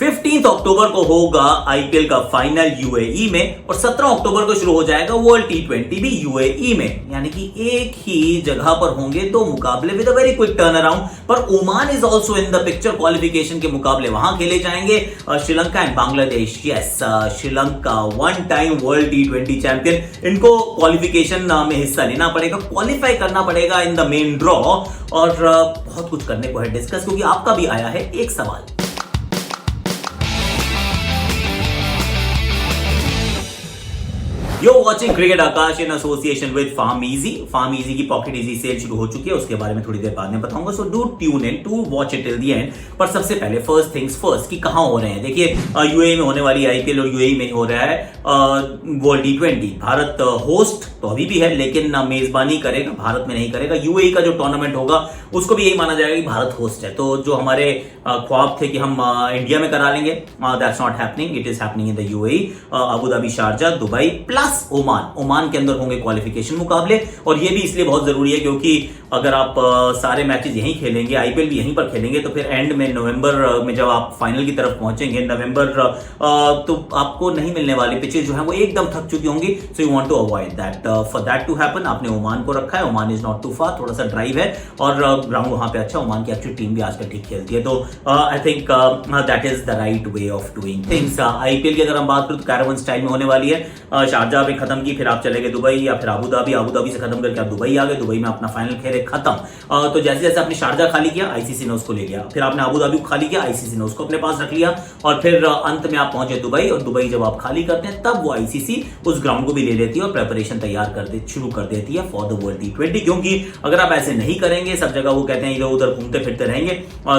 15 अक्टूबर को होगा आईपीएल का फाइनल यूएई में और 17 अक्टूबर को शुरू हो जाएगा वर्ल्ड टी20 भी यूएई में, यानी कि एक ही जगह पर होंगे दो मुकाबले with a very quick turn around. पर Oman is also in the picture, qualification के मुकाबले वहां खेले जाएंगे। Sri Lanka and Bangladesh, yes Sri Lanka one time world टी20 चैंपियन, इनको क्वालिफिकेशन में हिस्सा लेना पड़ेगा, क्वालिफाई करना पड़ेगा इन द मेन ड्रॉ। और बहुत कुछ करने को है डिस्कस, क्योंकि आपका भी आया है एक सवाल। You're watching Cricket Akash in association with FarmEasy. FarmEasy की Pocket Easy सेल शुरू हो चुकी है, उसके बारे में थोड़ी देर बाद में बताऊंगा। So do tune in to watch it till the end. पर सबसे पहले फर्स्ट थिंग्स फर्स्ट कि कहां हो रहे हैं। देखिए यूएई में होने वाली आईपीएल और यूएई में हो रहा है वर्ल्ड टी20। भारत होस्ट तो अभी भी है, लेकिन मेजबानी करेगा, भारत में नहीं करेगा। यूएई का जो टूर्नामेंट होगा उसको भी यही माना जाएगा कि भारत होस्ट है। तो जो हमारे ख्वाब थे कि हम इंडिया में करा लेंगे, that's not happening, it is happening in the UAE. Abu Dhabi, Sharjah, Dubai plus Oman के अंदर होंगे क्वालिफिकेशन मुकाबले। और ये भी इसलिए बहुत जरूरी है क्योंकि अगर आप सारे मैचेस यहीं खेलेंगे, आईपीएल भी यहीं पर खेलेंगे, तो फिर एंड में नवंबर में जब आप फाइनल की तरफ पहुंचेंगे नवंबर, तो आपको नहीं मिलने वाली पिचेस जो है वो एकदम थक चुकी होंगी। So you want to avoid that, for that to happen आपने ओमान को रखा है। Oman is not too far, थोड़ा सा ड्राइव है और ग्राउंड वहां पे अच्छा, ओमान की एक्चुअली टीम भी आजकल ठीक खेलती है। तो I think that is the right way of doing things. IPL की अगर हम बात करें तो कैरावन स्टाइल में होने वाली है। शारजा में खत्म की, फिर आप चले गए दुबई या फिर अबू धाबी से खत्म करके आप दुबई आ गए, दुबई में अपना फाइनल खेले, खत्म। तो जैसे जैसे आपने शारजा खाली किया आईसीसी ने उसको ले लिया, फिर आपने अबू धाबी खाली किया आईसीसी ने उसको अपने पास रख लिया, और फिर अंत में आप पहुंचे दुबई। और दुबई जब आप खाली करते हैं तब वो आईसीसी उस ग्राउंड को भी ले लेती है और प्रिपरेशन तैयार शुरू कर देती है फॉर द वर्ल्ड टी20। क्योंकि अगर आप ऐसे नहीं करेंगे, सब जगह वो कहते हैं इधर उधर घूमते फिरते रहेंगे,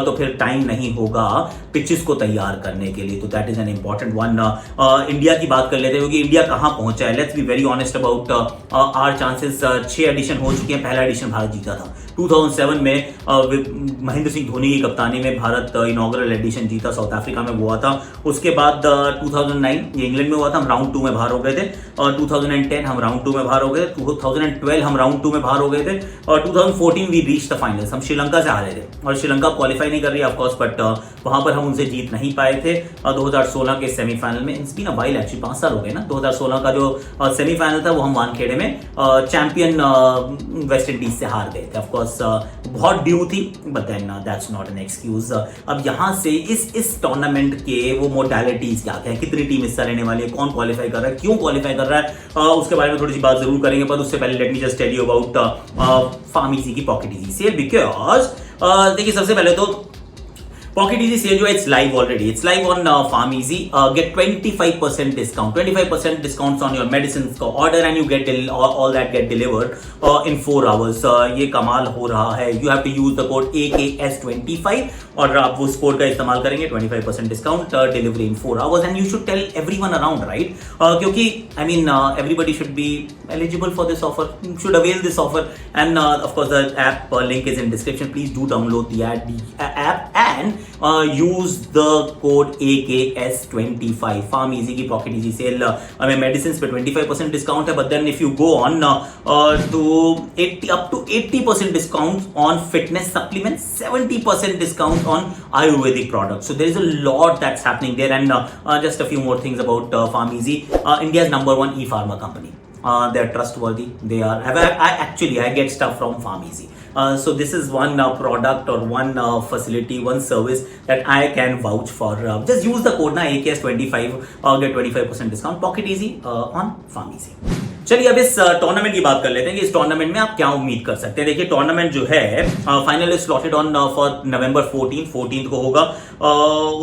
तो फिर टाइम नहीं होगा पिचेस को तैयार करने के लिए। तो that is an important one. India की बात कर लेते हैं, क्योंकि इंडिया कहां पहुंचा है। Let's be very honest about our chances. 6 edition हो चुके हैं, पहला एडिशन भारत जीता था 2007 में, महेंद्र सिंह धोनी की कप्तानी में भारत इनॉग्रल एडिशन जीता, साउथ अफ्रीका में हुआ था। उसके बाद 2009 ये इंग्लैंड में हुआ था, हम राउंड 2 में बाहर हो गए थे। 2010 हम राउंड 2 में बाहर हो गए थे। 2012 हम राउंड 2 में बाहर हो गए थे। और 2014 वी रीच द फाइनल्स, हम श्रीलंका से हारे थे और श्रीलंका क्वालिफाई नहीं कर रही ऑफ कोर्स, बट वहां पर हम उनसे जीत नहीं पाए थे। 2016 के सेमीफाइनल में, it's been a while actually, 5 साल हो गए ना। 2016 का जो सेमीफाइनल था वो हम वानखेड़े में चैंपियन वेस्ट इंडीज से हार गए थे। ऑफ कोर्स बहुत ड्यू थी, but then that's not an excuse. अब यहां से इस टूर्नामेंट के वो मोडालिटीज क्या क्या है, कितनी टीम हिस्सा लेने वाली है, कौन क्वालिफाई कर रहा है, क्यों क्वालिफाई कर रहा है, उसके बारे में थोड़ी सी बात जरूर करेंगे। पर उससे पहले let me just tell you about PharmEasy की पॉकेट इजी सेल। बिकॉज देखिए सबसे पहले तो Pocket Easy sale जो है it's live already. It's live on FarmEasy. Get 25% discount. 25% discounts on your medicines का order and you get all that get delivered in 4 hours. ये कमाल हो रहा है. You have to use the code AKS25 और आप उस कोड का इस्तेमाल करेंगे 25% discount delivery in 4 hours and you should tell everyone around, right? क्योंकि I mean everybody should be eligible for this offer. You should avail this offer and of course the app link is in description. Please do download the app and use the code AKS25. FarmEasy की Pocket Easy cell हमें medicine पे 25% discount है, but then if you go on to 80% discount on fitness supplements, 70% discount on Ayurvedic products. So there is a lot that's happening there. And just a few more things about FarmEasy. India's #1 e-pharma company. They're trustworthy. They are. I get stuff from FarmEasy. So this is one product or one facility, one service that I can vouch for. Just use the code na AKS25 get 25% discount. Pocket Easy on FarmEasy. चलिए अब इस tournament की बात कर लेते हैं कि इस टूर्नामेंट में आप क्या उम्मीद कर सकते हैं। देखिए टूर्नामेंट जो है final is slotted on for नवंबर 14 को होगा।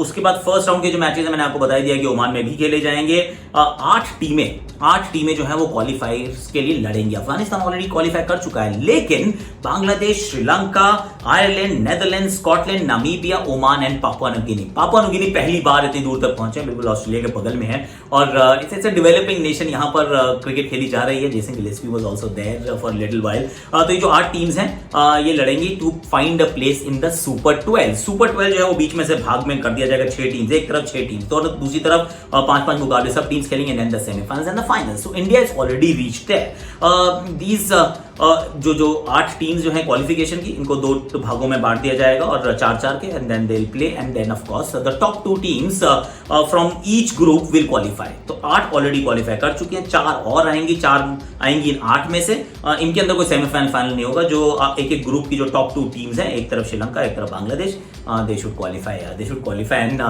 उसके बाद फर्स्ट राउंड के जो मैचेस हैं मैंने आपको बता दिया कि ओमान में भी खेले जाएंगे। 8 टीमें जो है वो क्वालिफायर्स के लिए लड़ेंगी। अफगानिस्तान ऑलरेडी क्वालिफाई कर चुका है, लेकिन Bangladesh, Sri Lanka, Ireland, Netherland, Scotland, Namibia, Oman and Papua New गिनी पहली बार इतनी दूर तक पहुंचे, बिल्कुल ऑस्ट्रेलिया के बगल में है और इट्स अ डेवलपिंग नेशन। यहाँ पर क्रिकेट खेली जा रही है। Jason Gillespie was also there for little while. तो ये जो 8 टीम्स हैं ये लड़ेंगी to find a place in the super 12। Super 12 जो है वो बीच में से भाग में कर दिया जाएगा। 6 टीम्स, एक तरफ 6 टीम्स, तो दूसरी तरफ 5-5 मुकाबले सब टीम्स खेलेंगे, and the semifinals and the finals. So India is already reached there. These जो 8 टीम्स जो है क्वालिफिकेशन की, इनको 2 भागों में बांट दिया जाएगा और 4-4 के, and then they will play, and then of course the top 2 teams from each group will qualify. तो 8 ऑलरेडी क्वालिफाई कर चुके हैं, 4 और आएंगी, 4 आएंगी इन 8 में से। इनके अंदर कोई सेमीफाइनल फाइनल नहीं होगा। जो एक ग्रुप की जो टॉप 2 टीम्स हैं, एक तरफ श्रीलंका, एक तरफ Bangladesh, they should qualify and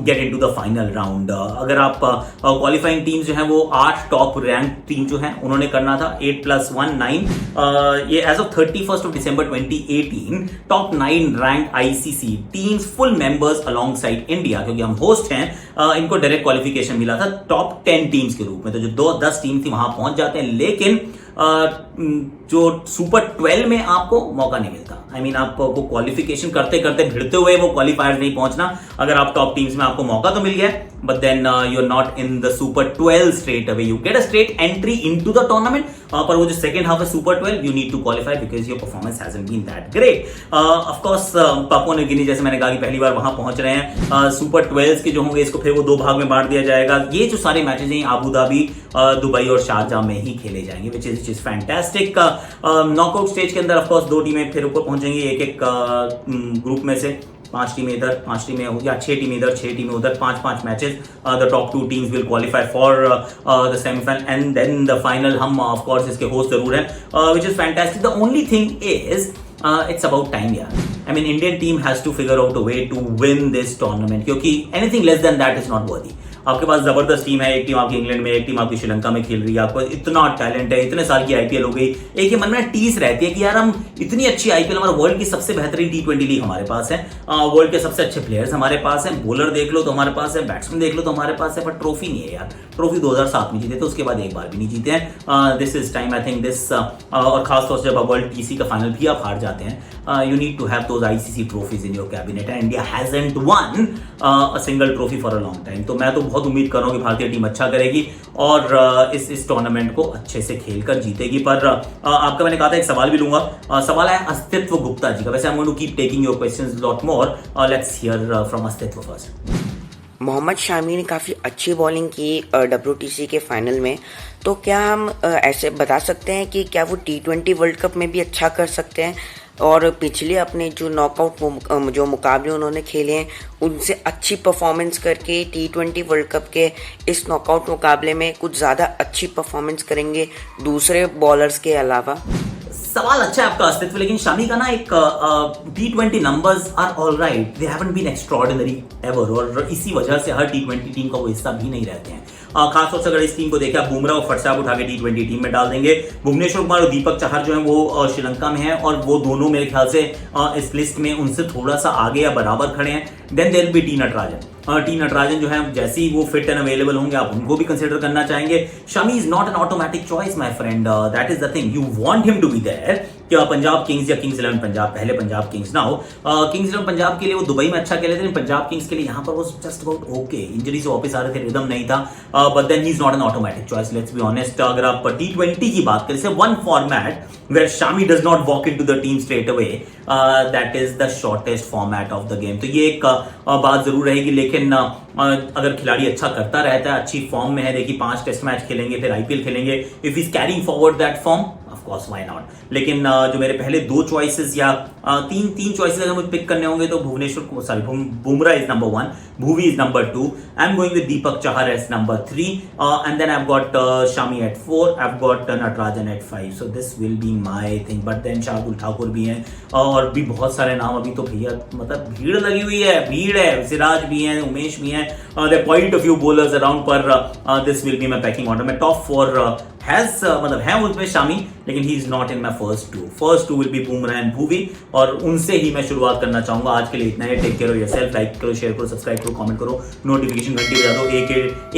get into the final round. अगर आप क्वालिफाइंग टीम्स जो है वो 8 टॉप रैंक टीम जो है उन्होंने करना था, 8+1 9। ये as of 31 December 2018 top 9 rank ICC teams full members alongside India, क्योंकि हम होस्ट हैं, इनको डायरेक्ट क्वालिफिकेशन मिला था टॉप 10 टीम्स के रूप में। तो जो 10 टीम थी वहां पहुंच जाते हैं, लेकिन जो सुपर 12 में आपको मौका नहीं मिलता। आई मीन आपको क्वालिफिकेशन करते करते भिड़ते हुए वो क्वालिफायर नहीं पहुंचना। अगर आप टॉप टीम्स में आपको मौका तो मिल गया, but then you are not in the super 12 straight away, you get a straight entry into the tournament, पर वो जो सेकंड हाफ है super 12, you need to qualify because your performance hasn't been that great. Of course Papua New Guinea, जैसे मैंने कहा कि पहली बार वहां पहुंच रहे हैं, सुपर 12 के जो होंगे इसको फिर वो 2 भाग में बांट दिया जाएगा। ये जो सारे मैचेस हैं अबू धाबी, दुबई और शारजाह में ही खेले जाएंगे, विच इज फैंटास्टिक। नॉकआउट स्टेज के अंदर ऑफ कोर्स 2 टीमें फिर ऊपर पहुंचेंगी, एक ग्रुप में से 5 टीमें इधर, 5 टीमें या 6 टीमें इधर, 6 टीमें उधर, 5-5 matches. The top 2 teams will qualify for the semifinal and then the final. हम ऑफ कोर्स इसके होस्ट जरूर हैं, which is fantastic. The only thing is it's about time यार। I mean Indian team has to figure out a way to win this tournament, क्योंकि anything less than that is not worthy। आपके पास जबरदस्त team है, एक team आपकी England में, एक team आपकी श्रीलंका में खेल रही है, आपको इतना टैलेंट है, इतने साल की आईपीएल हो गई, एक ही मन में टीस रहती है कि यार हम इतनी अच्छी आईपीएल, हमारा वर्ल्ड की सबसे बेहतरीन T20 लीग हमारे पास है, वर्ल्ड के सबसे अच्छे प्लेयर्स हमारे पास हैं, बॉलर देख लो तो हमारे पास है, बैट्समैन देख लो तो हमारे पास है, पर ट्रॉफी नहीं है यार। ट्रॉफी 2007 में जीते थे, उसके बाद एक बार भी नहीं जीते हैं। This is time I think this, और खासतौर से जब वर्ल्ड टीसी का फाइनल भी आप हार जाते हैं, you need to have those ICC trophies in your cabinet, and India hasn't won a single trophy for a long time। तो मैं तो बहुत उम्मीद कर रहा हूँ कि भारतीय टीम अच्छा करेगी और इस टूर्नामेंट को अच्छे से खेलकर जीतेगी। पर आपका मैंने कहा था एक सवाल भी लूंगा, सवाल है अस्तित्व गुप्ता जी का। वैसे I'm going to keep taking your questions lot more, let's hear from अस्तित्व first। मोहम्मद शामी ने काफ़ी अच्छी बॉलिंग की WTC के फाइनल में, तो क्या हम ऐसे बता सकते हैं कि क्या वो T20 वर्ल्ड कप में भी अच्छा कर सकते हैं, और पिछले अपने जो नॉकआउट जो मुकाबले उन्होंने खेले हैं उनसे अच्छी परफॉर्मेंस करके T20 वर्ल्ड कप के इस नॉकआउट मुकाबले में कुछ ज़्यादा अच्छी परफॉर्मेंस करेंगे दूसरे बॉलर्स के अलावा? सवाल अच्छा है आपका अस्तित्व, लेकिन शामी का ना एक T20 numbers are all right, they haven't been extraordinary ever, और इसी वजह से हर T20 टीम का वो हिस्सा भी नहीं रहते हैं। खासतौर से अगर इस टीम को देखें, आप बुमराह और फटसाब उठा के T20 टीम में डाल देंगे, भुवनेश्वर कुमार और दीपक चाहर जो है वो श्रीलंका में है, और वो दोनों मेरे ख्याल से इस लिस्ट में उनसे थोड़ा सा आगे या बराबर खड़े हैं। Then there be T Natarajan जो है जैसे ही वो फिट एंड अवेलेबल होंगे आप उनको भी कंसिडर करना चाहेंगे। Shami is not an automatic choice my friend, that is the thing, you want him to be there. क्या पंजाब किंग्स या किंग्स 11 पंजाब, पहले Punjab Kings now Kings 11 Punjab के लिए वो दुबई में अच्छा खेले थे, पंजाब किंग्स के लिए यहाँ पर वो जस्ट अबाउट ओके, इंजरी से वापस आ रहे थे, रिदम नहीं था, but then he is not an automatic choice, let's be honest. अगर आप T20 की बात करें, one format where Shami does not walk into the team straight away, that is the shortest format of the game. तो ये एक बात जरूर रहेगी, लेकिन अगर खिलाड़ी अच्छा करता रहता है, अच्छी फॉर्म में है, देखिए 5 टेस्ट मैच खेलेंगे, फिर आईपीएल खेलेंगे, if is carrying forward that form, of course why not. लेकिन जो मेरे पहले 2 चॉइसेस या तीन चॉइसेस अगर मुझे पिक करने होंगे तो Bumrah is number 1, Bhuvi is number 2, I am going with Deepak Chahar as number 3, and then I have got Shami at 4, I have got Natarajan at 5, so this will be my thing. But then Shardul Thakur भी हैं और भी बहुत सारे नाम, अभी तो भैया मतलब भीड़ लगी हुई है, भीड़ है, सिराज भी हैं, उमेश भी हैं, there quite a few bowlers around, पर this will be my packing order. मैं टॉप 4 मतलब है उसमें शामी, लेकिन he is not in my first two will be Bumrah and Bhuvi, और उनसे ही मैं शुरुआत करना चाहूंगा। आज के लिए इतना है, take care of yourself, like करो, शेयर करो, सब्सक्राइब करो, कमेंट करो, नोटिफिकेशन घंटी बजा दो।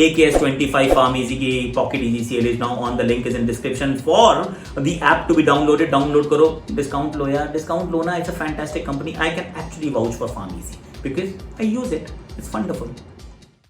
AKS25 फार्म इजी की pocket easy sale is now on, the link is in description for the app to be downloaded, download करो, डिस्काउंट लो यार, डिस्काउंट लो ना, it's a fantastic company, I can actually vouch for PharmEasy because I use it, it's wonderful.